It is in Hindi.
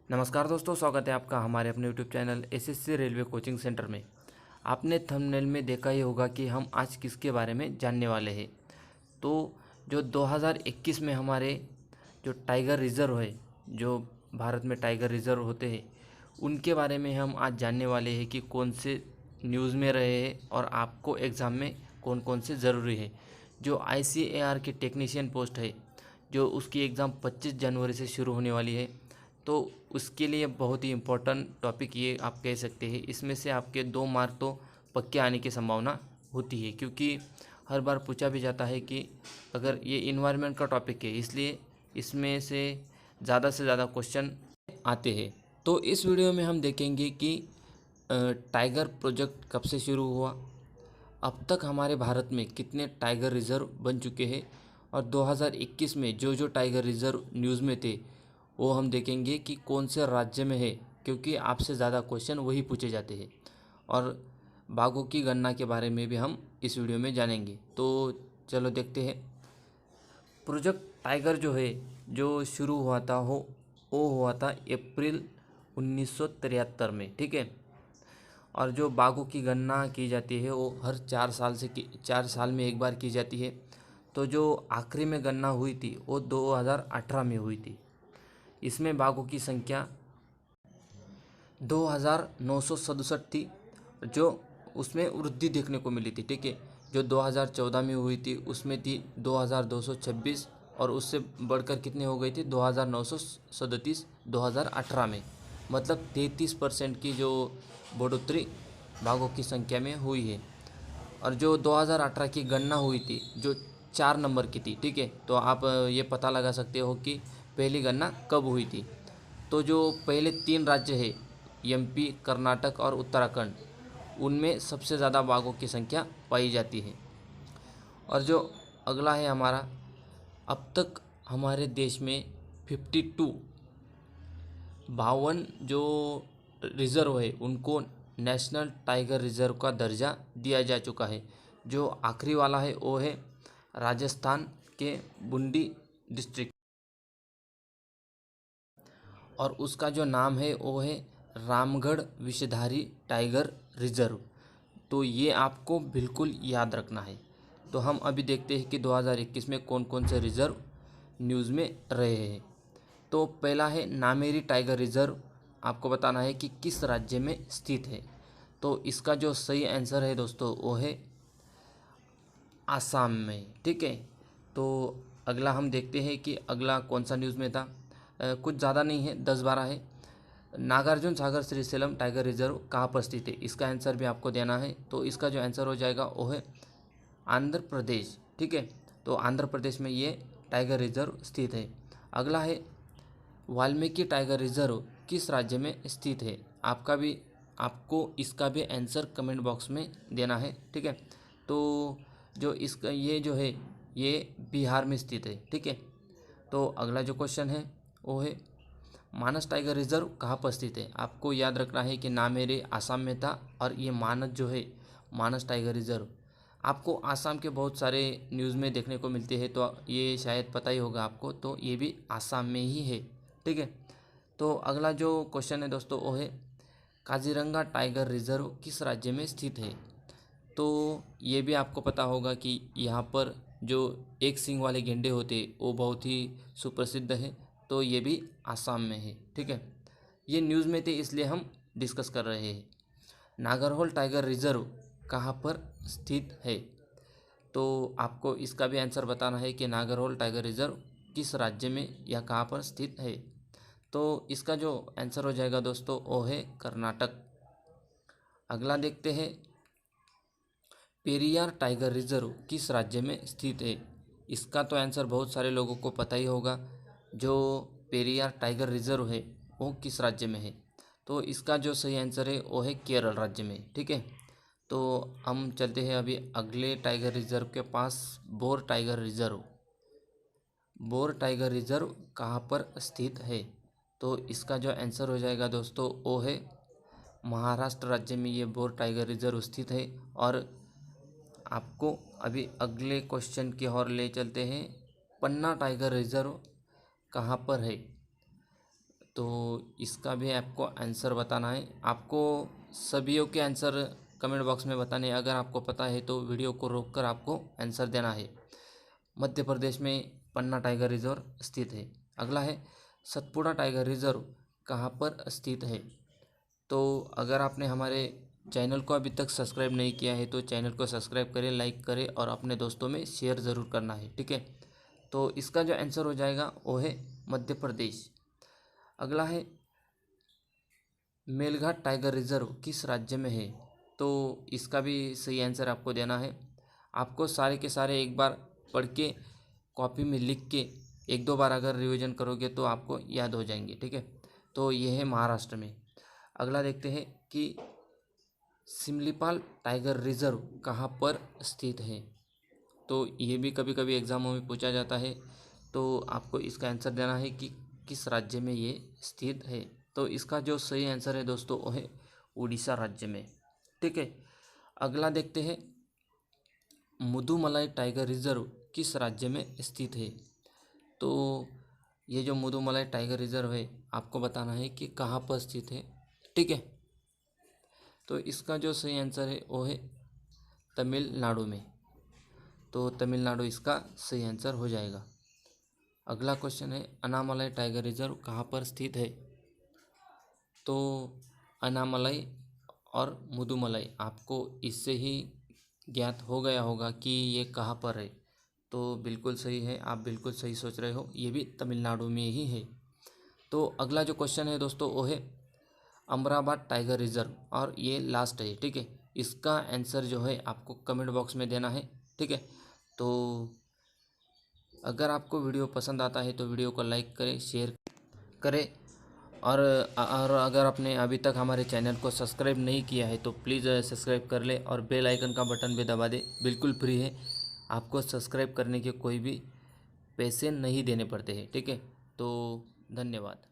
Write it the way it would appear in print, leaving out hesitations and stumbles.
नमस्कार दोस्तों, स्वागत है आपका हमारे अपने YouTube channel SSC railway coaching centre में। आपने थंबनेल में देखा ही होगा कि हम आज किसके बारे में जानने वाले हैं। तो जो 2021 में हमारे जो टाइगर रिज़र्व है, जो भारत में टाइगर रिज़र्व होते हैं, उनके बारे में हम आज जानने वाले हैं कि कौन से न्यूज़ में रहे हैं और आपको एग्ज़ाम में कौन कौन से ज़रूरी है। जो आईसीएआर की टेक्नीशियन पोस्ट है, जो उसकी एग्ज़ाम 25 जनवरी से शुरू होने वाली है, तो उसके लिए बहुत ही इम्पोर्टेंट टॉपिक ये आप कह सकते हैं। इसमें से आपके 2 मार्क तो पक्के आने की संभावना होती है, क्योंकि हर बार पूछा भी जाता है कि अगर ये इन्वायरमेंट का टॉपिक है, इसलिए इसमें से ज़्यादा क्वेश्चन आते हैं। तो इस वीडियो में हम देखेंगे कि टाइगर प्रोजेक्ट कब से शुरू हुआ, अब तक हमारे भारत में कितने टाइगर रिज़र्व बन चुके हैं, और 2021 में जो जो टाइगर रिज़र्व न्यूज़ में थे वो हम देखेंगे कि कौन से राज्य में है, क्योंकि आपसे ज़्यादा क्वेश्चन वही पूछे जाते हैं। और बाघों की गणना के बारे में भी हम इस वीडियो में जानेंगे। तो चलो देखते हैं। प्रोजेक्ट टाइगर जो है, जो शुरू हुआ था वो हुआ था अप्रैल 1973 में, ठीक है। और जो बाघों की गणना की जाती है वो हर 4 साल में एक बार की जाती है। तो जो आखिरी में गणना हुई थी वो 2018 में हुई थी। इसमें बाघों की संख्या 2967 थी, जो उसमें वृद्धि देखने को मिली थी, ठीक है। जो 2014 में हुई थी उसमें थी 2226, और उससे बढ़कर कितने हो गई थी 2937 2018 में। मतलब 33% की जो बढ़ोतरी बाघों की संख्या में हुई है। और जो 2018 की गणना हुई थी जो 4 नंबर की थी, ठीक है। तो आप ये पता लगा सकते हो कि पहली गणना कब हुई थी। तो जो पहले 3 राज्य है, एमपी, कर्नाटक और उत्तराखंड, उनमें सबसे ज़्यादा बाघों की संख्या पाई जाती है। और जो अगला है हमारा, अब तक हमारे देश में 52 जो रिज़र्व है उनको नेशनल टाइगर रिज़र्व का दर्जा दिया जा चुका है। जो आखिरी वाला है वो है राजस्थान के बूंदी डिस्ट्रिक्ट, और उसका जो नाम है वो है रामगढ़ विषधारी टाइगर रिज़र्व। तो ये आपको बिल्कुल याद रखना है। तो हम अभी देखते हैं कि 2021 में कौन कौन से रिज़र्व न्यूज़ में रहे हैं। तो पहला है नामेरी टाइगर रिज़र्व। आपको बताना है कि किस राज्य में स्थित है। तो इसका जो सही आंसर है दोस्तों वो है आसाम में, ठीक है। तो अगला हम देखते हैं कि अगला कौन सा न्यूज़ में था। कुछ ज़्यादा नहीं है, 10-12 है। नागार्जुन सागर श्रीशैलम टाइगर रिजर्व कहाँ पर स्थित है, इसका आंसर भी आपको देना है। तो इसका जो आंसर हो जाएगा वो है आंध्र प्रदेश, ठीक है। तो आंध्र प्रदेश में ये टाइगर रिजर्व स्थित है। अगला है वाल्मीकि टाइगर रिजर्व किस राज्य में स्थित है। आपको इसका भी आंसर कमेंट बॉक्स में देना है, ठीक है। तो जो इसका ये जो है ये बिहार में स्थित है, ठीक है। तो अगला जो क्वेश्चन है वो है मानस टाइगर रिजर्व कहाँ पर स्थित है। आपको याद रखना है कि नामेरी आसाम में था, और ये मानस जो है मानस टाइगर रिजर्व आपको आसाम के बहुत सारे न्यूज़ में देखने को मिलते हैं, तो ये शायद पता ही होगा आपको। तो ये भी आसाम में ही है, ठीक है। तो अगला जो क्वेश्चन है दोस्तों वो है काजीरंगा टाइगर रिजर्व किस राज्य में स्थित है। तो ये भी आपको पता होगा कि यहाँ पर जो एक सींग वाले गेंडे होते हैं वो बहुत ही सुप्रसिद्ध है। तो ये भी आसाम में है, ठीक है। ये न्यूज़ में थे इसलिए हम डिस्कस कर रहे हैं। नागरहोल टाइगर रिजर्व कहाँ पर स्थित है। तो आपको इसका भी आंसर बताना है कि नागरहोल टाइगर रिजर्व किस राज्य में या कहाँ पर स्थित है। तो इसका जो आंसर हो जाएगा दोस्तों वो है कर्नाटक। अगला देखते हैं पेरियार टाइगर रिजर्व किस राज्य में स्थित है। इसका तो आंसर बहुत सारे लोगों को पता ही होगा। जो पेरियार टाइगर रिजर्व है वो किस राज्य में है। तो इसका जो सही आंसर है वो है केरल राज्य में, ठीक है। तो हम चलते हैं अभी अगले टाइगर रिजर्व के पास, Bor tiger reserve. Bor tiger reserve कहाँ पर स्थित है। तो इसका जो आंसर हो जाएगा दोस्तों वो है महाराष्ट्र राज्य में ये बोर टाइगर रिजर्व स्थित है। और आपको अभी अगले क्वेश्चन की ओर ले चलते हैं। पन्ना टाइगर रिजर्व कहाँ पर है। तो इसका भी आपको आंसर बताना है। आपको सभीयों के आंसर कमेंट बॉक्स में बताने हैं। अगर आपको पता है तो वीडियो को रोककर आपको आंसर देना है। मध्य प्रदेश में पन्ना टाइगर रिजर्व स्थित है। अगला है सतपुड़ा टाइगर रिजर्व कहाँ पर स्थित है। तो अगर आपने हमारे चैनल को अभी तक सब्सक्राइब नहीं किया है तो चैनल को सब्सक्राइब करें, लाइक करें और अपने दोस्तों में शेयर ज़रूर करना है, ठीक है। तो इसका जो आंसर हो जाएगा वो है मध्य प्रदेश। अगला है मेलघाट टाइगर रिजर्व किस राज्य में है। तो इसका भी सही आंसर आपको देना है। आपको सारे के सारे एक बार पढ़ के कॉपी में लिख के एक दो बार अगर रिवीजन करोगे तो आपको याद हो जाएंगे, ठीक है। तो ये है महाराष्ट्र में। अगला देखते हैं कि सिमलीपाल टाइगर रिजर्व कहाँ पर स्थित है। तो ये भी कभी कभी एग्ज़ामों में पूछा जाता है। तो आपको इसका आंसर देना है कि किस राज्य में ये स्थित है। तो इसका जो सही आंसर है दोस्तों वो है उड़ीसा राज्य में, ठीक है। अगला देखते हैं मुदुमलाई टाइगर रिजर्व किस राज्य में स्थित है। तो ये जो मुदुमलाई टाइगर रिजर्व है आपको बताना है कि कहाँ पर स्थित है, ठीक है। तो इसका जो सही आंसर है वो है तमिलनाडु में। तो तमिलनाडु इसका सही आंसर हो जाएगा। अगला क्वेश्चन है अनामलाई टाइगर रिजर्व कहाँ पर स्थित है। तो अनामलाई और मुदुमलाई आपको इससे ही ज्ञात हो गया होगा कि ये कहाँ पर है। तो बिल्कुल सही है, आप बिल्कुल सही सोच रहे हो, ये भी तमिलनाडु में ही है। तो अगला जो क्वेश्चन है दोस्तों वो है अमराबाद टाइगर रिजर्व और ये लास्ट है, ठीक है। इसका आंसर जो है आपको कमेंट बॉक्स में देना है, ठीक है। तो अगर आपको वीडियो पसंद आता है तो वीडियो को लाइक करें, शेयर करें और अगर आपने अभी तक हमारे चैनल को सब्सक्राइब नहीं किया है तो प्लीज़ सब्सक्राइब कर ले और बेल आइकन का बटन भी दबा दे। बिल्कुल फ्री है, आपको सब्सक्राइब करने के कोई भी पैसे नहीं देने पड़ते हैं, ठीक है। तो धन्यवाद।